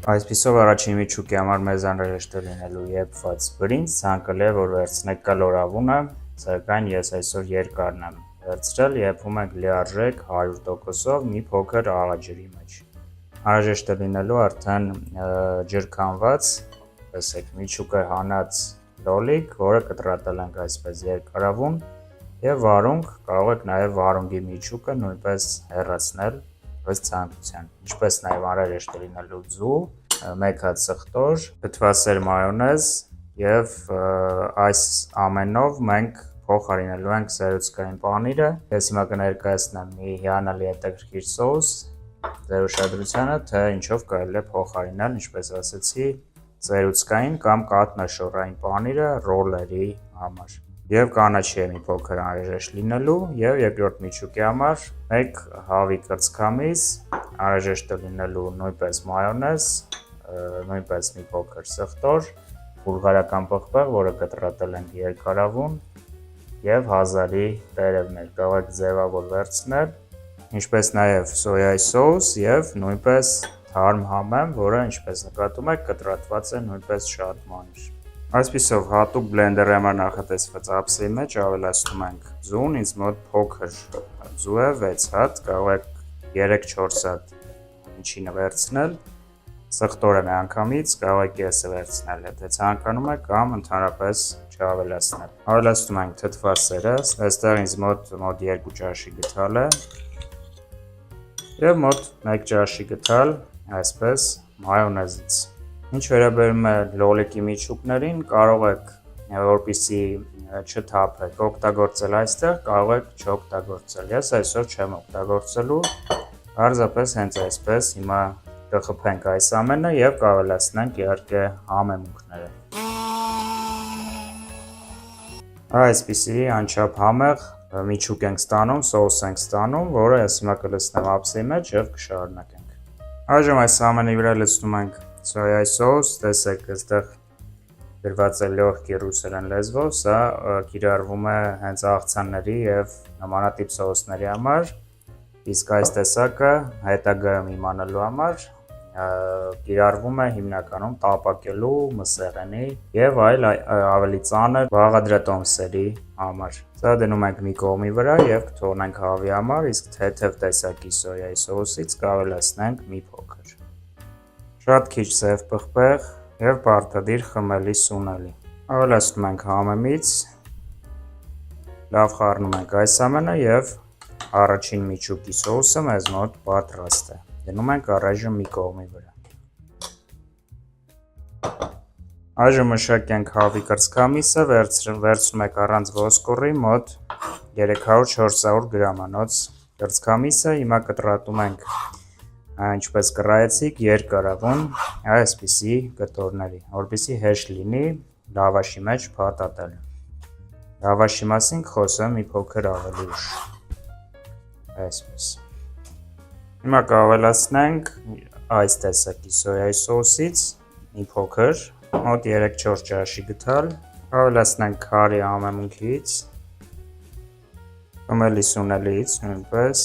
Այսպիսով առաջին միջուկի համար մեզ անհրաժեշտ է լինելու եփված բրինձ, ցանկալի է որ վերցնեք կլորավունը, սակայն ես այսօր երկարն եմ վերցրել, եփում ենք լիարժեք 100%-ով մի փոքր աղաջրի մեջ։ Անհրաժեշտ է լինելու արդեն ջրքանված, տեսեք, միջուկը հանած լոլիկ, որը կտրատել ենք այսպես երկարավուն, եւ վարունգ, կարող եք նաեւ վարունգի միջուկը նույնպես հեռացնել ըստ ցանկության։ Ինչպես նաեւ անհրաժեշտ է լինելու ձու, 1 հատ սխտոր, փթվասեր մայոնեզ եւ այս ամենով մենք փոխարինելու ենք սերուցքային պանիրը։ Ես հիմա կներկայացնեմ մի հիանալի հետաքրքիր սոուս, ձեր ուշադրությանը, թե ինչով կարելի է փոխարինել, ինչպես ասացի, սերուցքային կամ կաթնաշոռային պանիրը ռոլերի համար։ Եվ կանաչի է մի փոքր անհրաժեշտ լինելու եւ երկրորդ միջուկի համար 1 հավի կրծքամիս, անհրաժեշտ է լինելու նույնպես մայոնեզ, նույնպես մի փոքր սխտոր, բուլղարական պղպեղ, որը կտրատել ենք երկարավուն եւ 1000-ի տերևներ, կարող եք ձևավոր վերցնել, ինչպես նաեւ սոյայի սոուս եւ նույնպես թարմ համեմ, որը ինչպես նկատում եք կտրատված է նույնպես շատ մանր։ Այսպիսով հատուկ բլենդերի համար նախատեսված ափսեի մեջ ավելացնում ենք ձուն, ինձ մոտ փոքր ձու է 6 հատ, կարող եք 3-4 հատ միջինը վերցնել, սխտորը միանգամից կարող եք կեսը վերցնել, եթե ցանկանում եք, կամ ընդհանրապես չավելացնել։ Ավելացնում ենք թթվասերը, այստեղ ինձ մոտ 2 ճաշի գթալ է եւ մոտ 1 ճաշի գթալ այսպես մայոնեզից։ Ինչ վերաբերում է լոլիկի միջուկներին, կարող եք, որպեսզի չթափեք, օգտագործել այստեղ, կարող եք չօգտագործել։ Ես այսօր չեմ օգտագործելու, պարզապես հենց այսպես հիմա կխփենք այս ամենը եւ կավելացնենք իհարկե համեմունքները։ Այսպիսի անչափ համեղ միջուկ ենք ստանում, սոուս ենք ստանում, որը ես հիմա կլցնեմ ափսեի մեջ եւ կշարունակենք։ Այժմ այս ամենի վրա լցնում ենք սոյայի սոուս, տեսեք, այստեղ գրված է լյոխկի ռուսերեն լեզվով, սա կիրառվում է հենց աղցանների եւ նմանատիպ սոուսների համար, իսկ այս տեսակը հետագայում իմանալու համար կիրառվում է հիմնականում տապակելու, մսեղենի եւ այլ ավելի ծանր բաղադրատոմսերի համար։ Սա դնում ենք մի կողմի վրա եւ կթողնենք հավի համար, իսկ թեթև տեսակի սոյայի սոուսից կավելացնենք մի փոքր։ Շատ քիչ սև պղպեղ եւ պարտադիր խմելի սունելի։ Ավելացնում ենք համեմից, լավ խառնում ենք այս ամենը եւ առաջին միջուկի սոուսը մեզ մոտ պատրաստ է։ Դնում ենք առայժմ մի կողմի վրա։ Այժմ մշակենք հավի կրծքամիսը, վերցնում եք առանց ոսկորի մոտ 300-400 գրամանոց կրծքամիսը, հիմա կտրատում ենք ինչպես կռայեցիք երկարավուն այսպիսի կտորների, որպեսզի հեշտ լինի լավաշի մեջ փաթաթել։ Լավաշի մասին խոսեմ մի փոքր ավելի ուշ։ Այսպես։ Հիմա կավելացնենք այս տեսակի սոյայի սոուսից մի փոքր, մոտ 3-4 ճաշի գթալ, ավելացնենք քարի համեմունքից, խմելի սունելից նույնպես։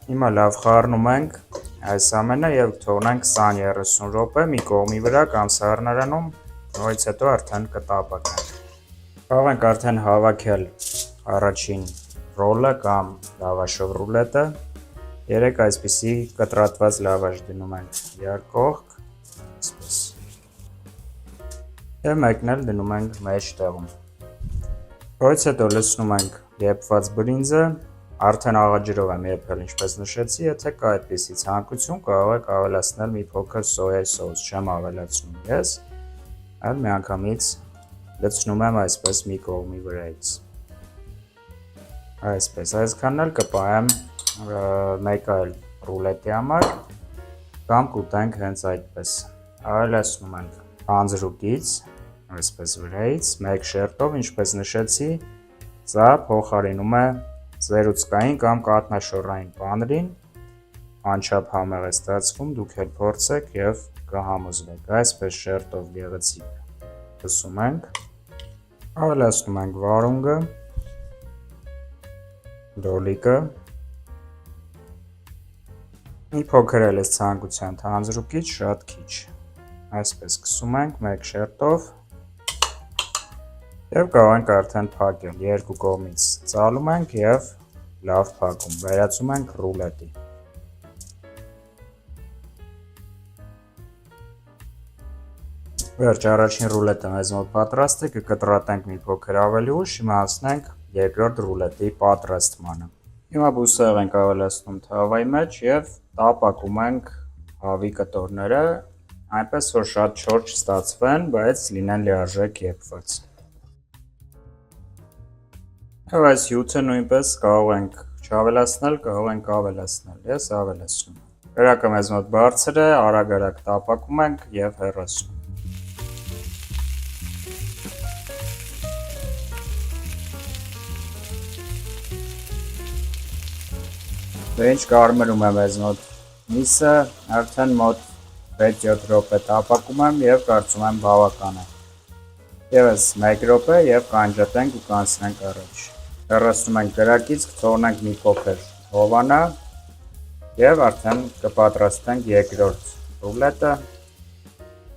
Հիմա լավ խառնում ենք այս ամենը եւ թողնենք 20-30 րոպե մի կողմի վրա կամ սառնարանում, որից հետո արդեն կտապակենք։ Կարող ենք արդեն հավաքել առաջին ռոլը կամ լավաշով ռուլետը։ 3 այսպիսի կտրատված լավաշ դնում ենք երկկողք, այսպես։ Եվ մեկն էլ դնում ենք մեջտեղում։ Որից հետո լցնում ենք եփված բրինձը, արդեն աղաջրով եմ եփել, ինչպես նշեցի, եթե կա այդպիսի ցանկություն, կարող եք ավելացնել մի փոքր սոյայի սոուս, չեմ ավելացնում ես, այլ միանգամից լցնում եմ այսպես մի կողմի վրայից։ Այսպես, այսքանն էլ կպահեմ մեկ այլ ռուլետի համար, կամ կուտենք հենց այդպես։ Ավելացնում ենք անձրուկից, այսպես վրայից, մեկ շերտով, ինչպես նշեցի, սա փոխարինում է սերուցքային կամ կաթնաշոռային պանիրին, անչափ համեղ է ստացվում, դուք էլ փորձեք եւ կհամոզվեք։ Այսպես շերտով գեղեցիկ լցում ենք, ավելացնում ենք վարունգը, լոլիկը, Մի փոքր էլ էս ցանկության թանձրուկից շատ քիչ։ Այսպես սկսում ենք մեկ շերտով եւ կարող ենք արդեն փակել։ Երկու կողմից ծալում ենք եւ լավ փակում։ Վերացում ենք ռուլետի։ Վերջ, առաջին ռուլետը մեզ մոտ պատրաստ է, կկտրատենք մի փոքր ավելի ուշ, հիմա հասնենք երկրորդ ռուլետի պատրաստմանը։ Հիմա բուսեղ ենք ավելացնում թավայի մեջ եւ տապակում ենք հավի կտորները, այնպես որ շատ չոր չստացվեն, բայց լինեն լիարժեք եփված։ Եվ այս հյութը նույնպես կարող ենք չավելացնել, կարող ենք ավելացնել։ Ես ավելացնում։ Կրակը մեզ մոտ բարձր է, արագ-արագ տապակում ենք եւ հեռացնում։ Դե ինչ կարմրում է մեզ մոտ միսը, արդեն մոտ 6-7 րոպե տապակում եմ եւ կարծում եմ բավական է։ Եվս 1 րոպե եւ կանջատենք ու կանցնենք առաջ։ Հեռացնում ենք կրակից, կթողնենք մի փոքր հովանա եւ արդեն կպատրաստենք երկրորդ ռուլետը։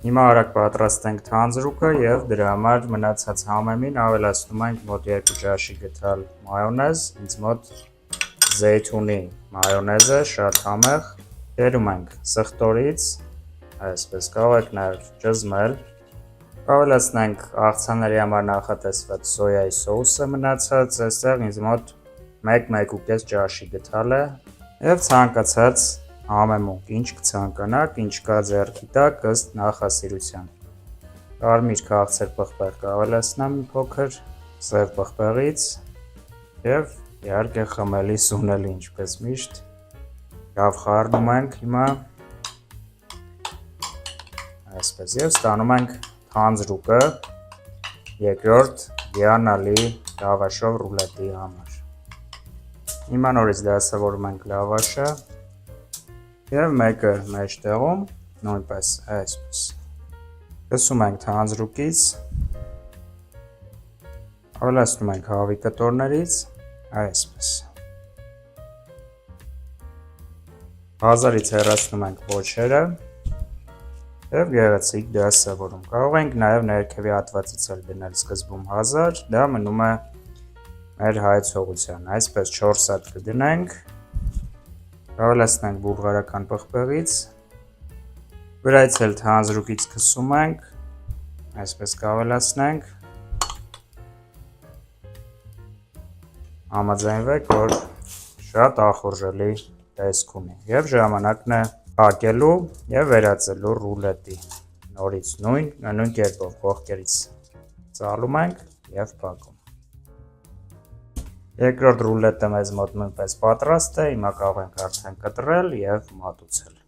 Հիմա արագ պատրաստենք թանձրուկը եւ դրա համար մնացած համեմին ավելացնում ենք մոտ 2 ճաշի գթալ մայոնեզ, ինձ մոտ զեյթունի մայոնեզը շատ համեղ, դերում ենք սխտորից, այսպես կարող եք նաև ճզմել, ավելացնենք աղցանների համար նախատեսված սոյայի սոուսը մնացած, այստեղ ինձ մոտ 1-1.5 ճաշի գթալ է եւ ցանկացած համեմունք, ինչ կցանկանաք, ինչ կա ձեռքի տակ ըստ նախասիրության։ Կարմիր քաղցր պղպեղ կավելացնեմ մի փոքր, սև պղպեղից եւ իհարկե խմելի սունելի ինչպես միշտ, լավ խառնում ենք հիմա, այսպես եւ ստանում ենք թանձրուկը երկրորդ հիանալի լավաշով ռուլետի համար։ Հիմա նորից դասավորում ենք լավաշը եւ մեկը մեջտեղում նույնպես այսպես։ Կսում ենք թանձրուկից, ավելացնում ենք հավի կտորներից, այսպես։ Հազարից հեռացնում ենք ոչերը եւ գեղեցիկ դասավորում։ Կարող ենք նաեւ ներքևի հատվածից էլ դնել սկզբում 1000, դա մնում է մեր հայեցողության։ Այսպես 4 հատ կդնենք, ավելացնենք բուլղարական պղպեղից, վրայից էլ թանձրուկից քսում ենք, այսպես կավելացնենք, համաձայնվեք, որ շատ ախորժելի տեսք ունի եւ ժամանակն է փակելու եւ վերածելու ռուլետի։ Նորից նույն կերպով կողքերից ծալում ենք եւ փակում։ Երկրորդ ռուլետը մեզ մոտ նույնպես պատրաստ է, հիմա կարող ենք արդեն կտրել եւ մատուցել։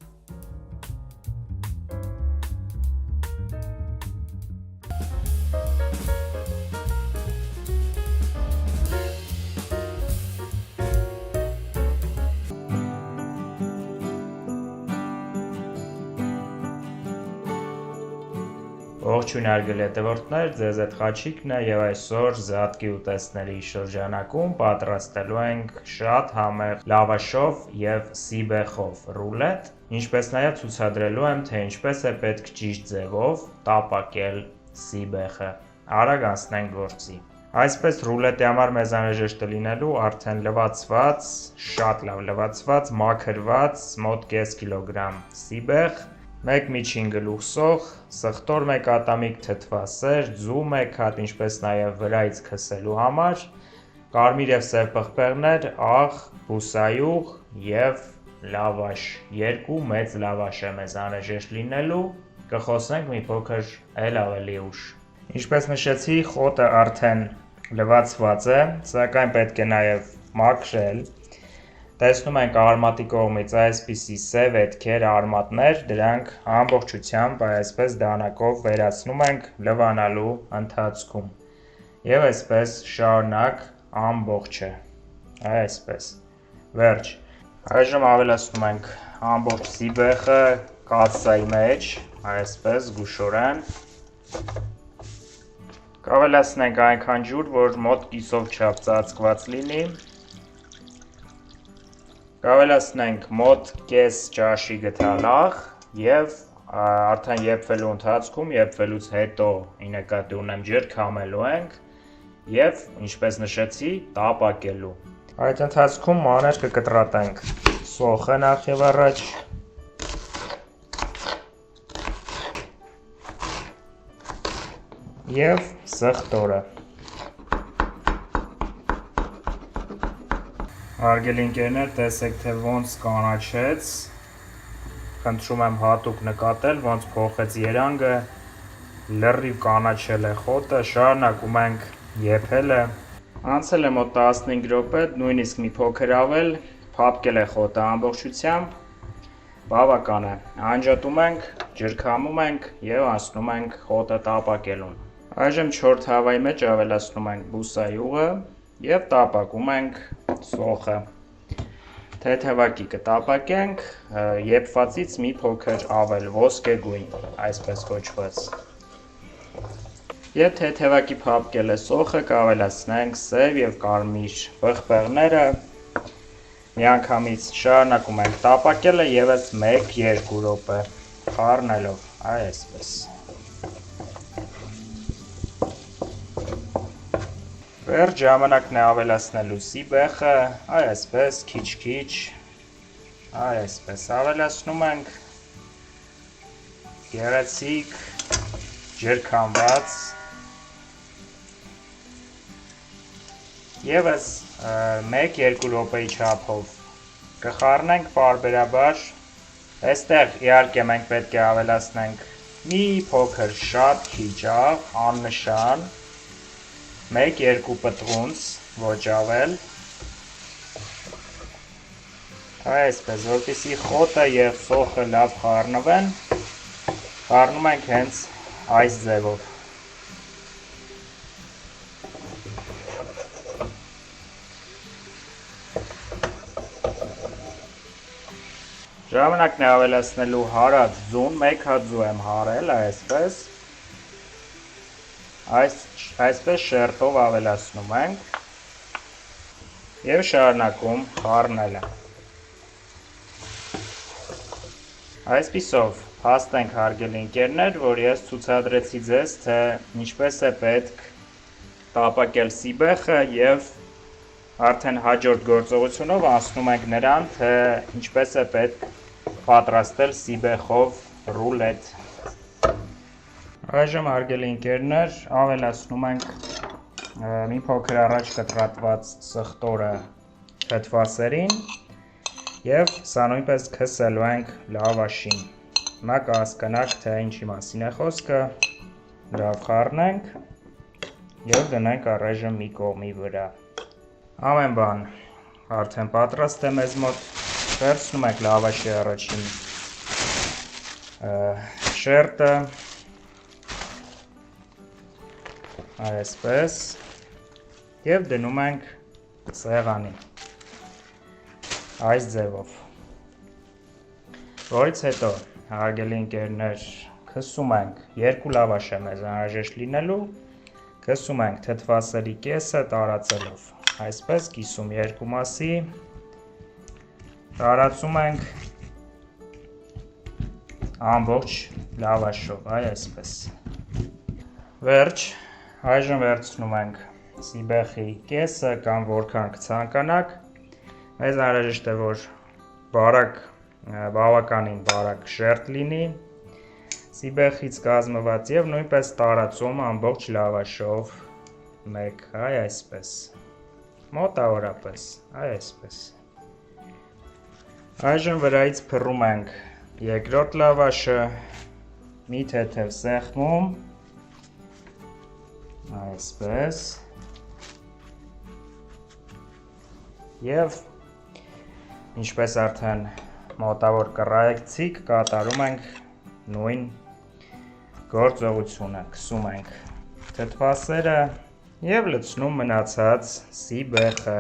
Ողջույն հարգելի հետևորդներ, ձեզ հետ Խաչիկն է եւ այսօր Զատկի ուտեստների շրջանակում պատրաստելու ենք շատ համեղ լավաշով եւ սիբեխով ռուլետ, ինչպես նաեւ ցուցադրելու եմ, թե ինչպես է պետք ճիշտ ձևով տապակել սիբեխը։ Արագ անցնենք գործի։ Այսպես ռուլետի համար մեզ անհրաժեշտ է լինելու արդեն լվացված, շատ լավ լվացված, մաքրված, մոտ կես կիլոգրամ սիբեխ, 1 միջին գլուխ սոխ, սխտոր 1 ատամիկ թթվասեր, ձու 1 հատ, ինչպես նաև վրայից քսելու համար, կարմիր եւ սև պղպեղներ, աղ, բուսայուղ եւ լավաշ։ 2 մեծ լավաշ է մեզ անհրաժեշտ լինելու, կխոսենք մի փոքր էլ ավելի ուշ։ Ինչպես նշեցի, խոտը արդեն լվացված է, սակայն պետք է նաև մաքրել։ Տեսնում ենք արմատի կողմից այսպիսի սև հետքեր, արմատներ, դրանք ամբողջությամբ այսպես դանակով վերացնում ենք լվանալու ընթացքում։ Եվ այսպես շարունակ ամբողջը, այսպես, վերջ։ Այժմ ավելացնում ենք ամբողջ սիբեխը կաթսայի մեջ, այսպես զգուշորեն։ Կավելացնենք այնքան ջուր, որ մոտ կիսով չափ ծածկված լինի։ Կավելացնենք մոտ կես ճաշի գթալախ և արդեն եփվելու ընթացքում, եփվելուց հետո ի նկատի ունեմ ջրքամելու ենք և ինչպես նշեցի տապակելու։ Այդ ընթացքում մանր կկտրատենք սոխը նախ և առաջ և սխտորը։ Հարգելի ընկերներ, տեսեք թե ոնց կանաչեց, խնդրում եմ հատուկ նկատել, ոնց փոխեց երանգը, լրիվ կանաչել է խոտը, շարունակում ենք եփելը։ Անցել է մոտ 15 րոպե, նույնիսկ մի փոքր ավել, փափկել է խոտը ամբողջությամբ, բավական է։ Անջատում ենք, ջրքամում ենք և անցնում ենք խոտը տապակելուն։ Այժմ 4 հավայի մեջ ավելացնում ենք բուսայուղը և տապակում ենք սոխը։ Թեթևակի կտապակենք, եփվածից մի փոքր ավել, ոսկեգույն, այսպես կոչված։ Եվ թեթևակի փափկել է սոխը, կավելացնենք սև և կարմիր պղպեղները, միանգամից շարունակում ենք տապակելը ևս 1-2 րոպե, խառնելով, այսպես։ Վերջ ժամանակն է ավելացնելու սիբեխը, այսպես, քիչ-քիչ, այսպես ավելացնում ենք, գեղեցիկ, ջրքամված, ևս 1-2 րոպեի չափով կխառնենք պարբերաբար, այստեղ իհարկե մենք պետք է ավելացնենք մի փոքր շատ քիչ աղ, աննշան, 1-2 պտղունց, ոչ ավել, այսպես, որպեսզի խոտը և սոխը լավ խառնվեն, խառնում ենք հենց այս ձևով։ Ժամանակն է ավելացնելու հարած ձուն, 1 հատ ձու եմ հարել, այսպես, այսպես շերտով ավելացնում ենք և շարունակում խառնելը։ Այսպիսով փաստենք հարգելի ընկերներ, որ ես ցուցադրեցի ձեզ, թե ինչպես է պետք տապակել սիբեխը և արդեն հաջորդ գործողությունով անցնում ենք նրան, թե ինչպես է պետք պատրաստել սիբեխով ռուլետ։ Այժմ հարգելի ընկերներ, ավելացնում ենք մի փոքր առաջ կտրատված սխտորը թթվասերին և սա նույնպես քսելու ենք լավաշին։ Հիմա կհասկանաք, թե ինչի մասին է խոսքը, լավ խառնենք և դնենք առայժմ մի կողմի վրա։ Ամեն բան արդեն պատրաստ է մեզ մոտ, վերցնում ենք լավաշի առաջին շերտը, այսպես, և դնում ենք սեղանի, այս ձևով, որից հետո, հարգելի ընկերներ, քսում ենք, 2 լավաշ է մեզ անհրաժեշտ լինելու, քսում ենք թթվասերի կեսը տարածելով, այսպես, կիսում 2 մասի, տարածում ենք ամբողջ լավաշով, այսպես։ Վերջ, այժմ վերցնում ենք սիբեխի կեսը կամ որքան կցանկանաք, մեզ անհրաժեշտ է, որ բավականին բարակ շերտ լինի, սիբեխից կազմված և նույնպես տարածում ամբողջ լավաշով մեկ, այսպես, մոտավորապես, այսպես։ Այժմ վրայից փռում ենք երկրորդ լավաշը, մի թեթև սեղմում, այսպես, և ինչպես արդեն մոտավոր կռայեցիք, կատարում ենք նույն գործողությունը, քսում ենք թթվասերը և լցնում մնացած սիբեխը։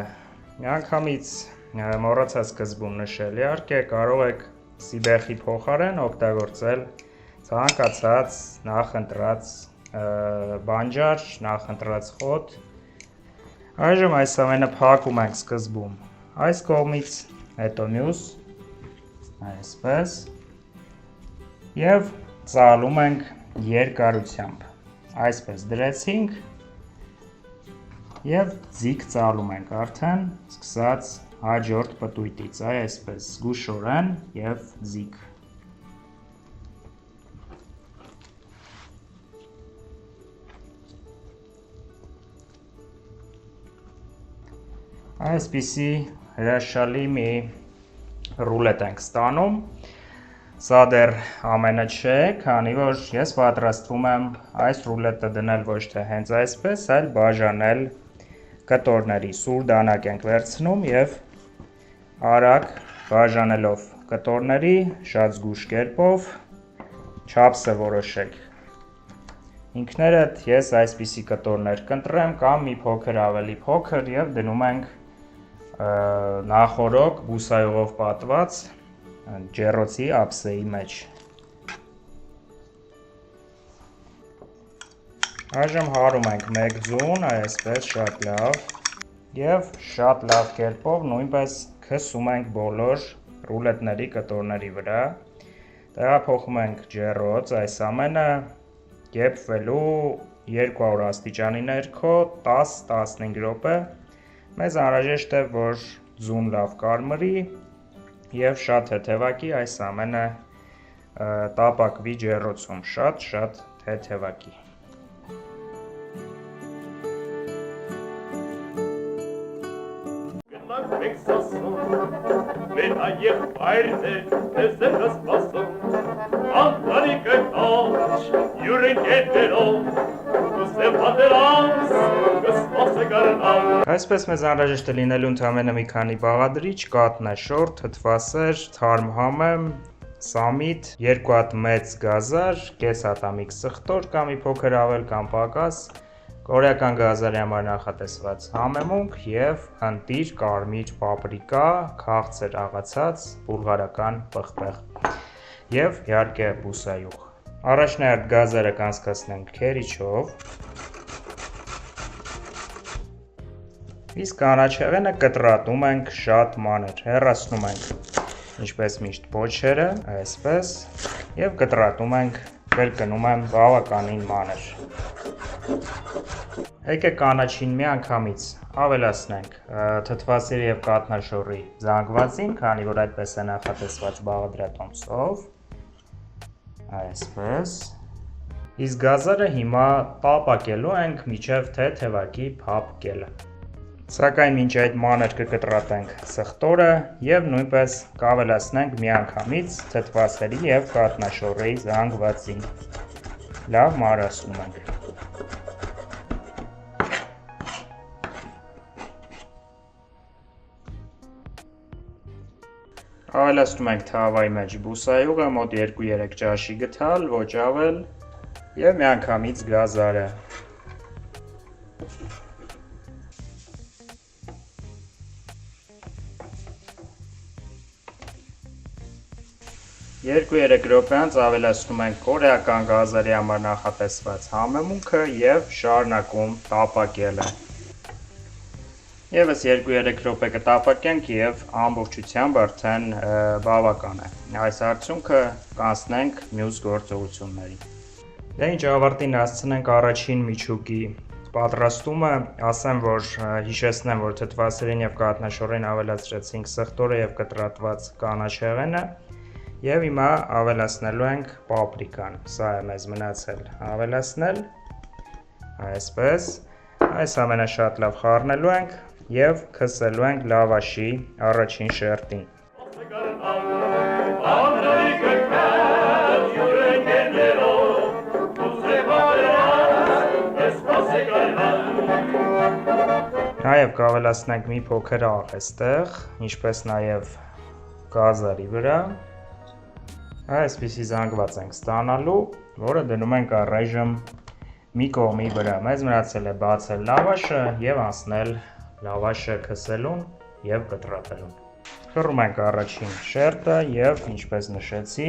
Միանգամից մոռացա սկզբում նշել, իհարկե կարող եք սիբեխի փոխարեն օգտագործել ցանկացած նախընտրած բանջար, նախընտրած խոտ։ Այժմ այս ամենը փակում ենք սկզբում այս կողմից հետո մյուս, այսպես, և ծալում ենք երկարությամբ, այսպես դրեցինք, և ձիգ ծալում ենք արդեն, սկսած հաջորդ պտույտից, այսպես զգուշորեն և ձիգ։ Այսպիսի հրաշալի մի ռուլետ ենք ստանում, սա դեռ ամենը չէ, քանի որ ես պատրաստվում եմ այս ռուլետը դնել ոչ թե հենց այսպես, այլ բաժանել կտորների, սուր դանակ ենք վերցնում և արագ բաժանելով կտորների, շատ զգուշ կերպով չափսը որոշեք։ Ինքներդ ես այսպիսի կտորներ կընտրեմ կամ մի փոքր ավելի փոքր և դնում ենք նախորոք բուսայուղով պատված ջեռոցի ափսեի մեջ։ Այժմ հարում ենք մեկ ձուն, այսպես շատ լավ, և շատ լավ կերպով նույնպես քսում ենք բոլոր ռուլետների կտորների վրա, տեղափոխում ենք ջեռոց, այս ամենը կեպվելու 200 աստիճանի ներքո 10-15 րոպե, մեզ անհրաժեշտ է, որ ձուն լավ կարմրի և շատ թեթևակի այս ամենը տապակվի ջեռոցում, շատ թեթևակի։ Մեր հայրն է ձեզ սպասում, անտանիքը կաչ, յուր ընկերներով, կուսեմ պատերանս, կսպասը գարնալ։ Այսպես մեզ անհրաժեշտ է լինելու ընդամենը մի քանի բաղադրիչ, կատնաշոր, թթվասեր, թարմ համը, սամիտ, 2 հատ մեծ գազար, կես հատ ամիք սխտոր կամ մի փոքր ավել կամ պակաս, կորեական գազարի համար նախատեսված համեմունք և ընտիր կարմիր պապրիկա, քաղցր աղացած բուլղարական պղպեղ և իհարկե բուսայուղ։ Առաջնահերթ գազարը կանցկացնենք քերիչով, իսկ կանաչեղենը կտրատում ենք շատ մանր, հեռացնում ենք ինչպես միշտ պոչերը, այսպես, և կտրատում ենք, կրկնում եմ, բավականին մանր։ Եկեք կանաչին միանգամից ավելացնենք թթվասերի և կաթնաշորի զանգվածին, քանի որ այդպես է նախատեսված բաղադրատոմսով, այսպես, իսկ գազարը հիմա տապակելու ենք մինչև թեթևակի փափ կելը։ Սակայն մինչ այդ մանր կկտրատենք սխտորը և նույնպես կավելացնենք միանգամից թթվասերի և կաթնաշորի զանգվածին, լավ մարացնում ենք։ Ավելացնում ենք թավայի մեջ բուսայուղը, մոտ 2-3 ճաշի գթալ, ոչ ավել, և միանգամից գազարը։ 2-3 րոպե անց ավելացնում ենք կորեական գազարի համար նախատեսված համեմունքը և շարունակում տապակելը։ Եվս 2-3 րոպե կտապակենք և ամբողջությամբ արդեն բավական է։ Այս արդյունքը կանցնենք մյուս գործողությունների։ Դե ինչ, ավարտին հասցնենք առաջին միջուկի պատրաստումը, ասեմ, որ հիշեցնեմ, որ թթվասերին և կաթնաշորին ավելացրեցինք սխտորը և կտրատված կանաչեղենը և հիմա ավելացնելու ենք պապրիկան, սա է մեզ մնացել ավելացնել, այսպես, այս ամենը շատ լավ խառնելու ենք և քսելու ենք լավաշի առաջին շերտին։ Նաև կավելացնենք մի փոքր աղ այստեղ, ինչպես նաև գազարի վրա։ Այսպիսի զանգված ենք ստանալու, որը դնում ենք առայժմ մի կողմի վրա։ Մեզ մնացել է բացել լավաշը և անցնել լավաշը քսելուն և կտրատելուն։ Խռում ենք առաջին շերտը և, ինչպես նշեցի,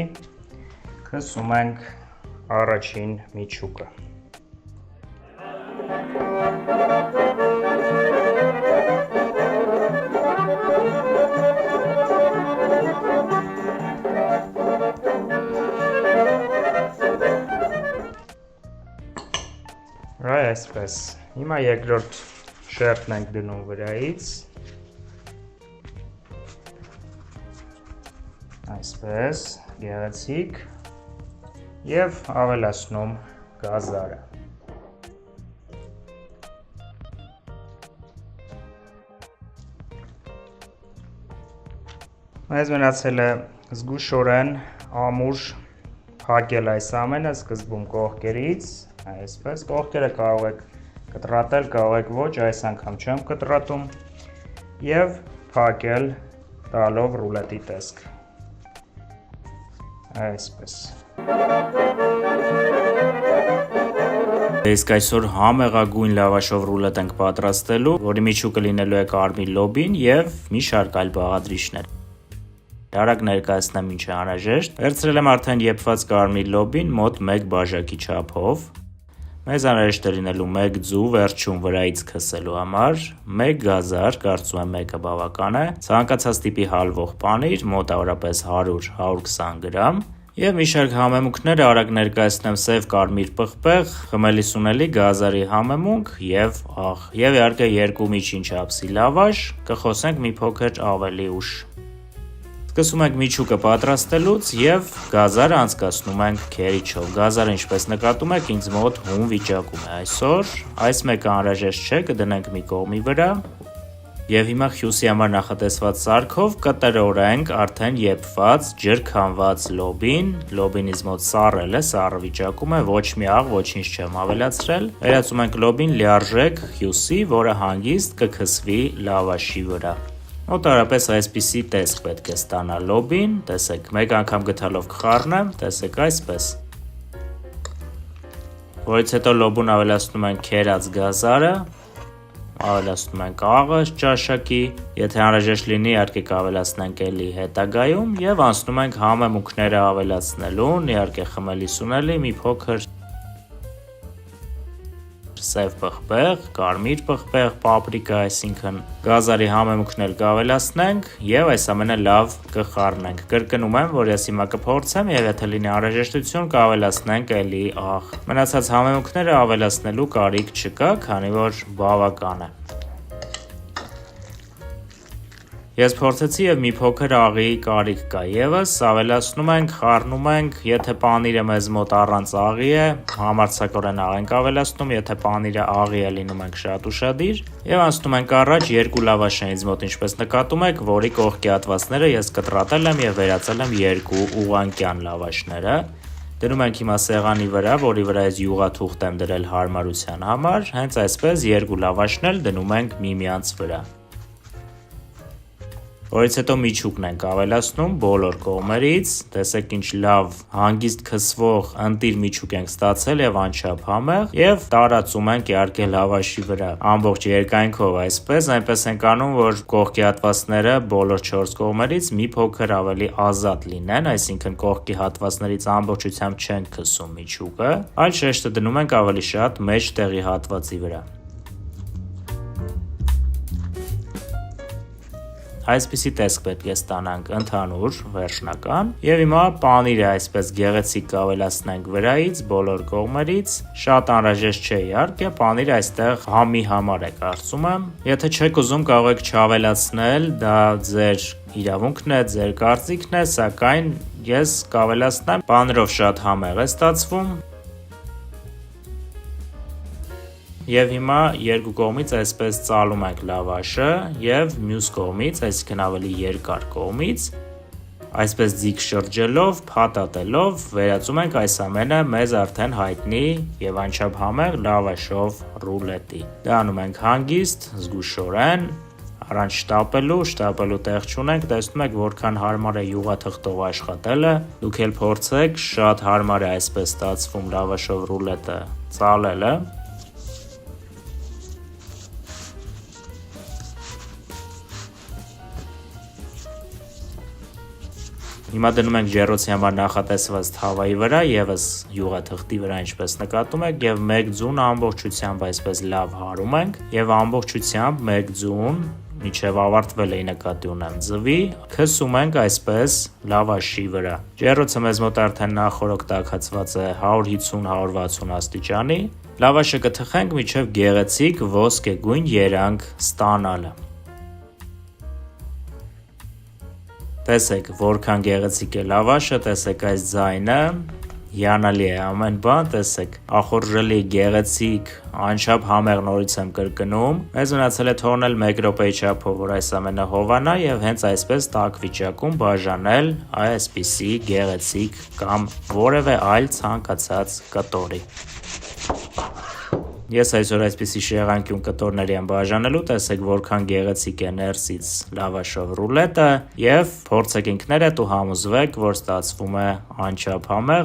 քսում ենք առաջին միջուկը։ Այսպես, հիմա երկրորդ շերտն ենք դնում վրայից, այսպես, գեղեցիկ և ավելացնում գազարը։ Մեզ մնացել է զգուշորեն ամուր փակել այս ամենը սկզբում կողքերից, այսպես, կողքերը կարող եք կտրատել, կարող եք ոչ, այս անգամ չեմ կտրատում, և փակել տալով ռուլետի տեսք, այսպես։ Իսկ այսօր համեղագույն լավաշով ռուլետ ենք պատրաստելու, որի միջուկը լինելու է կարմիր լոբին և մի շարք այլ բաղադրիչներ։ Արագ ներկայացնեմ ինչ է անհրաժեշտ։ Վերցրել եմ արդեն եփված կարմիր լոբին մոտ 1 բաժակի չափով։ Մեզ անհրաժեշտ է լինելու 1 ձու վերջում վրայից քսելու համար, 1 գազար, կարծում եմ 1-ը բավական է, ցանկացած տիպի հալվող պանիր, մոտավորապես 100-120 գրամ, և մի շարք համեմունքներ արագ ներկայացնեմ սև կարմիր պղպեղ, խմելի սունելի գազարի համեմունք և աղ, և իհարկե 2 միջին չափսի լավաշ, կխոսենք մի փոքր ավելի ուշ։ Սկսում ենք միջուկը պատրաստելուց և գազարը անցկացնում ենք քերիչով։ Գազարը, ինչպես նկատում եք, ինձ մոտ հում վիճակում է այսօր, այս մեկը անհրաժեշտ չէ, կդնենք մի կողմի վրա և հիմա հյուսի համար նախատեսված սարքով կտրորենք արդեն եփված, ջրքանված լոբին, լոբին ինձ մոտ սառել է, սառը վիճակում է, ոչ մի աղ, ոչինչ չեմ ավելացրել, վերածում ենք լոբին լիարժեք հյուսի, որը հանգիստ կքսվի լավաշի վրա։ Մոտավորապես այսպիսի տեսք պետք է ստանա լոբին, տեսեք, մեկ անգամ գթալով կխառնեմ, տեսեք այսպես։ Որից հետո լոբուն ավելացնում ենք քերած գազարը, ավելացնում ենք աղը ճաշակի, եթե անհրաժեշտ լինի, իհարկե կավելացնենք էլի հետագայում և անցնում ենք համեմունքները ավելացնելուն, իհարկե խմելի սունելի, մի փոքր սև պղպեղ, կարմիր պղպեղ, պապրիկա, այսինքն գազարի համեմունքն էլ կավելացնենք և այս ամենը լավ կխառնենք։ Կրկնում եմ, որ ես հիմա կփորձեմ և եթե լինի անհրաժեշտություն կավելացնենք էլի աղ։ Մնացած համեմունքները ավելացնելու կարիք չկա, քանի որ բավական է։ Ես փորձեցի և մի փոքր աղի կարիք կա ևս, ավելացնում ենք, խառնում ենք, եթե պանիրը մեզ մոտ առանց աղի է, համարձակորեն աղ ենք ավելացնում, եթե պանիրը աղի է լինում ենք շատ ուշադիր և անցնում ենք առաջ 2 լավաշ է ինձ մոտ ինչպես նկատում եք, որի կողքի հատվածները ես կտրատել եմ և վերածել եմ 2 ուղղանկյան լավաշները։ Դնում ենք հիմա սեղանի վրա, որի վրա ես յուղաթուղթ եմ դրել հարմարության համար, հենց այսպես 2 լավաշն էլ դնում ենք միմյանց վրա։ Որից հետո միջուկն ենք ավելացնում բոլոր կողմերից, տեսեք ինչ լավ հանգիստ քսվող ընտիր միջուկ ենք ստացել և անչափ համեղ և տարածում ենք իհարկե լավաշի վրա ամբողջ երկայնքով այսպես, այնպես ենք անում, որ կողքի հատվածները բոլոր 4 կողմերից մի փոքր ավելի ազատ լինեն, այսինքն կողքի հատվածներից ամբողջությամբ չենք քսում միջուկը, այլ շեշտը դնում ենք ավելի շատ մեջտեղի հատվածի վրա։ Այսպիսի տեսք պետք է ստանանք ընդհանուր, վերջնական, և հիմա պանիրը այսպես գեղեցիկ կավելացնենք վրայից, բոլոր կողմերից, շատ անհրաժեշտ չէ իհարկե, պանիրը այստեղ համի համար է կարծում եմ, եթե չեք ուզում կարող եք չավելացնել, դա ձեր իրավունքն է, ձեր կարծիքն է, սակայն ես կավելացնեմ, պանիրով շատ համեղ է ստացվում։ Եվ հիմա երկու կողմից այսպես ծալում ենք լավաշը և մյուս կողմից, այսինքն ավելի երկար կողմից, այսպես ձիգ շրջելով, փաթաթելով վերածում ենք այս ամենը մեզ արդեն հայտնի և անչափ համեղ լավաշով ռուլետի։ Դա անում ենք հանգիստ, զգուշորեն, առանց շտապելու տեղ չունենք, տեսնում եք որքան հարմար է յուղաթղթով աշխատելը, դուք էլ փորձեք, շատ հարմար է այսպես ստացվում լավաշով ռուլետը ծալելը։ Հիմա դնում ենք ջեռոցի համար նախատեսված թավայի վրա, ևս յուղաթղթի վրա ինչպես նկատում եք և 1 ձուն ամբողջությամբ այսպես լավ հարում ենք և ամբողջությամբ 1 ձուն մինչև ավարտվել է նկատի ունեմ ձվի, քսում ենք այսպես լավաշի վրա։ Ջեռոցը մեզ մոտ արդեն նախորոք տաքացված է 150-160 աստիճանի Լավաշը կթխենք մինչև գեղեցիկ ոսկեգույն երանգ ստանալը։ Տեսեք, որքան գեղեցիկ է լավաշը, տեսեք այս ձայնը, հիանալի է ամեն բան, տեսեք, ախորժելի, գեղեցիկ, անչափ համեղ, նորից եմ կրկնում, մեզ մնացել է թողնել 1 րոպեի չափով, որ այս ամենը հովանա եւ հենց այսպես տաք վիճակում բաժանել այսպիսի գեղեցիկ կամ որևէ այլ ցանկացած կտորի։ Ես այսօր այսպիսի շեղանկյուն կտորների եմ բաժանելու, տեսեք որքան գեղեցիկ է ներսից լավաշով ռուլետը եւ փորձեք ինքներդ ու համոզվեք, որ ստացվում է անչափ համեղ